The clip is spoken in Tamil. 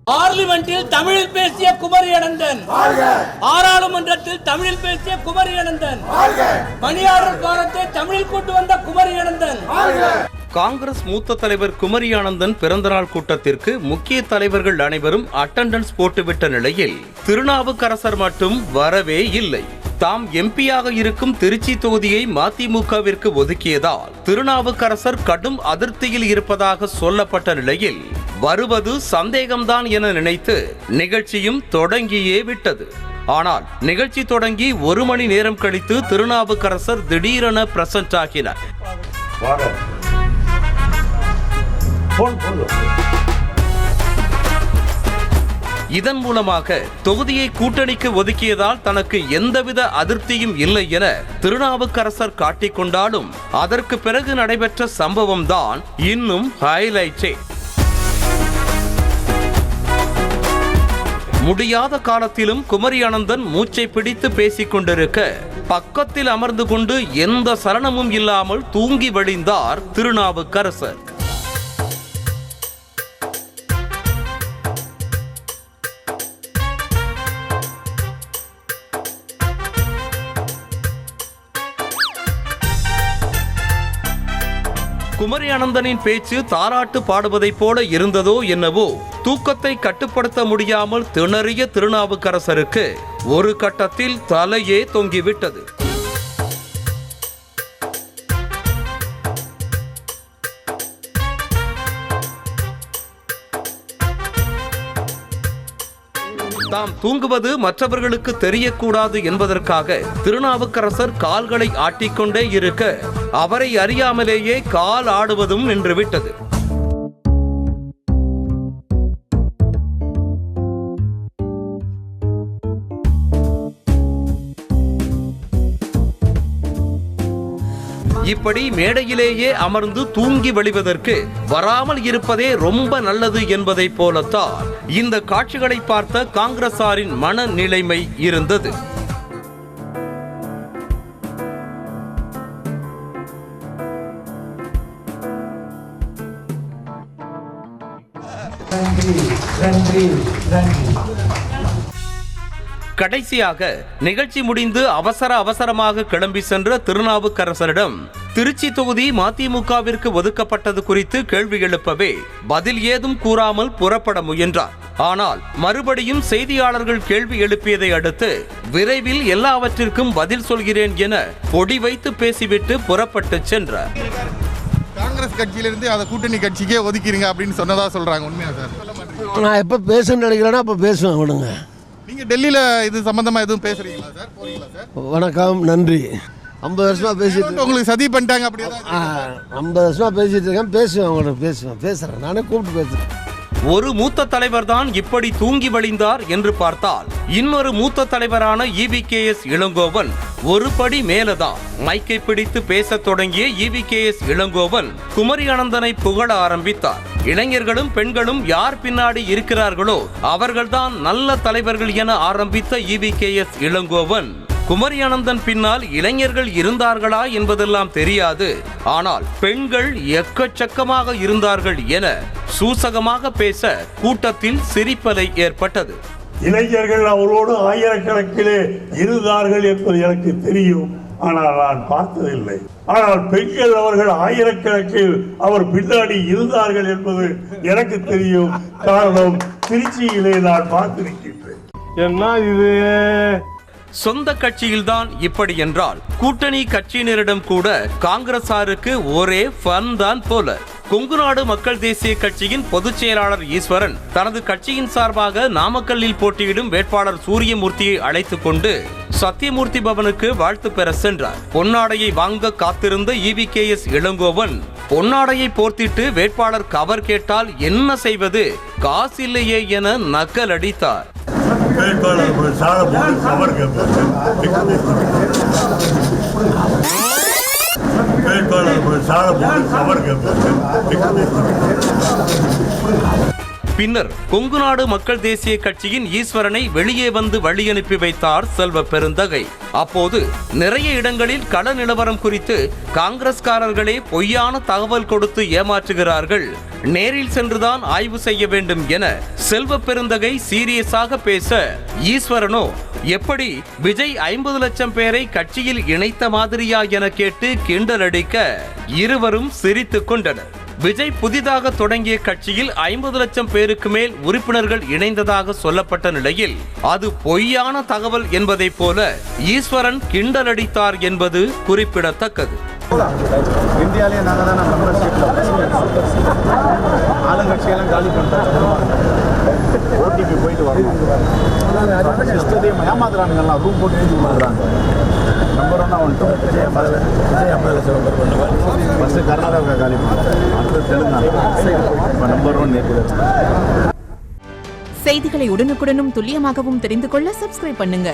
பார்லிமெண்டில் தமிழில் பேசிய குமரி அனந்தன், பாராளுமன்றத்தில் தமிழில் பேசிய குமரி அனந்தன், பணியாளர் பாரத்தை தமிழில் கொண்டு வந்த குமரி அனந்தன். காங்கிரஸ் மூத்த தலைவர் குமரி அனந்தன் பிறந்தநாள் கூட்டத்திற்கு முக்கிய தலைவர்கள் அனைவரும் அட்டெண்டன்ஸ் போட்டுவிட்ட நிலையில் திருநாவுக்கரசர் மட்டும் வரவே இல்லை. தாம் எம்பியாக இருக்கும் திருச்சி தொகுதியை மதிமுகவிற்கு ஒதுக்கியதால் திருநாவுக்கரசர் கடும் அதிருப்தியில் இருப்பதாக சொல்லப்பட்ட நிலையில் வருவது சந்தேகம்தான் என நினைத்து நிகழ்ச்சியும் தொடங்கியே விட்டது. ஆனால் நிகழ்ச்சி தொடங்கி 1 மணி நேரம் கழித்து திருநாவுக்கரசர் திடீரென பிரசன்ட் ஆகினார். இதன் மூலமாக தொகுதியை கூட்டணிக்கு ஒதுக்கியதால் தனக்கு எந்தவித அதிருப்தியும் இல்லை என திருநாவுக்கரசர் காட்டிக்கொண்டாலும் அதற்கு பிறகு நடைபெற்ற சம்பவம் தான் இன்னும் ஹைலைட்டே. முடியாத காலத்திலும் குமரி அனந்தன் மூச்சை பிடித்து பேசிக் கொண்டிருக்க பக்கத்தில் அமர்ந்து கொண்டு எந்த சலனமும் இல்லாமல் தூங்கி வழிந்தார் திருநாவுக்கரசர். குமரி அனந்தனின் பேச்சு தாலாட்டு பாடுவதைப் போல இருந்ததோ என்னவோ, தூக்கத்தை கட்டுப்படுத்த முடியாமல் திணறிய திருநாவுக்கரசருக்கு ஒரு கட்டத்தில் தலையே தொங்கிவிட்டது. தாம் தூங்குவது மற்றவர்களுக்கு தெரியக்கூடாது என்பதற்காக திருநாவுக்கரசர் கால்களை ஆட்டிக்கொண்டே இருக்க அவரை அறியாமலேயே கால் ஆடுவதும் நின்றுவிட்டது. இப்படி மேடையிலேயே அமர்ந்து தூங்கி வழிவதற்கு வராமல் இருப்பதே ரொம்ப நல்லது என்பதை போலத்தான் இந்த காட்சிகளை பார்த்த காங்கிரசாரின் மனநிலைமை இருந்தது. கடைசியாக நிகழ்ச்சி முடிந்து அவசரமாக கிளம்பி சென்ற திருநாவுக்கரசரிடம் திருச்சி தொகுதி மதிமுகவிற்கு ஒதுக்கப்பட்டது குறித்து கேள்வி எழுப்பவே பதில் ஏதும் கூறாமல் புறப்பட முயன்றார். ஆனால் மறுபடியும் செய்தியாளர்கள் கேள்வி எழுப்பியதை அடுத்து விரைவில் எல்லாவற்றிற்கும் பதில் சொல்கிறேன் என பொடி வைத்து பேசிவிட்டு புறப்பட்டு சென்றார். காங்கிரஸ் கட்சியிலிருந்து அதை கூட்டணி கட்சிக்கே ஒதுக்கிறீங்க அப்படின்னு சொன்னதா சொல்றாங்க. உண்மையா சார்? நான் எப்போ பேசணும்னு நினைக்கிறேன்னா அப்போ பேசுவேன். விடுங்க. நீங்க டெல்லியில இது சம்பந்தமா எதுவும் பேசுறீங்களா சார்? போறீங்களா சார்? வணக்கம், நன்றி. 50 வருஷமா பேசிட்டு உங்களுக்கு சதி பண்ணிட்டாங்க அப்படி? 50 வருஷமா பேசிட்டு இருக்கேன். பேசுவேன், உங்கள்கிட்ட பேசுறேன். நானே கூப்பிட்டு பேசுறேன். ஒரு மூத்த தலைவர் தான் இப்படி தூங்கி வழிந்தார் என்று பார்த்தால் இன்னொரு மூத்த தலைவரான EVKS இளங்கோவன் ஒரு படி மேலதான் மைக்கை பிடித்து பேசத் தொடங்கிய EVKS இளங்கோவன் குமரி அனந்தனை புகழ ஆரம்பித்தார். இளைஞர்களும் பெண்களும் யார் பின்னாடி இருக்கிறார்களோ அவர்கள்தான் நல்ல தலைவர்கள் என ஆரம்பித்த EVKS இளங்கோவன் குமரி அனந்தன் பின்னால் இளைஞர்கள் இருந்தார்களா என்பதெல்லாம் தெரியாது, ஆனால் பெண்கள் எக்கச்சக்கமாக இருந்தார்கள் என சூசகமாக பேச கூட்டத்தில் சிரிப்பலை ஏற்பட்டது. இளைஞர்கள் அவரோடு ஆயிரக்கணக்கிலே இருந்தார்கள் என்பது எனக்கு தெரியும், ஆனால் நான் பார்த்ததில்லை. ஆனால் பெண்கள் அவர்கள் ஆயிரக்கணக்கில் அவர் பின்னாடி இருந்தார்கள் என்பது எனக்கு தெரியும். காரணம், திருச்சியிலே நான் பார்த்திருக்கின்றேன். என்ன இது? சொந்த கட்சியில்தான் இப்படி என்றால் கூட்டணி கட்சியினரிடம் கூட காங்கிரசாருக்கு ஒரே ஃபன் தான் போல. கொங்குநாடு மக்கள் தேசிய கட்சியின் பொதுச் செயலாளர் ஈஸ்வரன் தனது கட்சியின் சார்பாக நாமக்கல்லில் போட்டியிடும் வேட்பாளர் சூரியமூர்த்தியை அழைத்துக் கொண்டு சத்தியமூர்த்தி பவனுக்கு வாழ்த்து பெற சென்றார். பொன்னாடையை வாங்க காத்திருந்த EVKS இளங்கோவன் பொன்னாடையை போர்த்திட்டு வேட்பாளர் கவர் கேட்டால் என்ன செய்வது, காசில்லையே என நக்கல் அடித்தார். பின்னர் கொங்குநாடு மக்கள் தேசிய கட்சியின் ஈஸ்வரனை வெளியே வந்து வழி அனுப்பி வைத்தார் செல்வ பெருந்தகை. அப்போது நிறைய இடங்களில் கள நிலவரம் குறித்து காங்கிரஸ்காரர்களே பொய்யான தகவல் கொடுத்து ஏமாற்றுகிறார்கள், நேரில் சென்றுதான் ஆய்வு செய்ய வேண்டும் என செல்வ பெருந்தகை சீரியஸாக பேச, ஈஸ்வரனோ எப்படி விஜய் 50 லட்சம் பேரை கட்சியில் இணைத்த மாதிரியா என கேட்டு கிண்டலடிக்க இருவரும் சிரித்துக் கொண்டனர். விஜய் புதிதாக தொடங்கிய கட்சியில் 50 லட்சம் பேருக்கு மேல் உறுப்பினர்கள் இணைந்ததாக சொல்லப்பட்ட நிலையில் அது பொய்யான தகவல் என்பதைப் போல ஈஸ்வரன் கிண்டலடித்தார் என்பது குறிப்பிடத்தக்கது. இந்தியாவிலே நாங்கள் தான் ஆளுங்கட்சியெல்லாம் காலி பண்ணிட்டோம். ஓடிபி போயிட்டு வரணும். இஷ்டத்தையும் ஏமாத்துறானுங்கலாம், ரூம் போட்டு எழுதி பண்ணுறாங்க. நம்பர் 1 வந்துட்டோம். விஜய் 50 லட்சம் ஃபஸ்ட்டு கர்நாடகா காலி பண்ணுறோம், அடுத்து தெலுங்கானா, நம்பர் 1 நேற்று. செய்திகளை உடனுக்குடனும் துல்லியமாகவும் தெரிந்து கொள்ள சப்ஸ்கிரைப் பண்ணுங்க.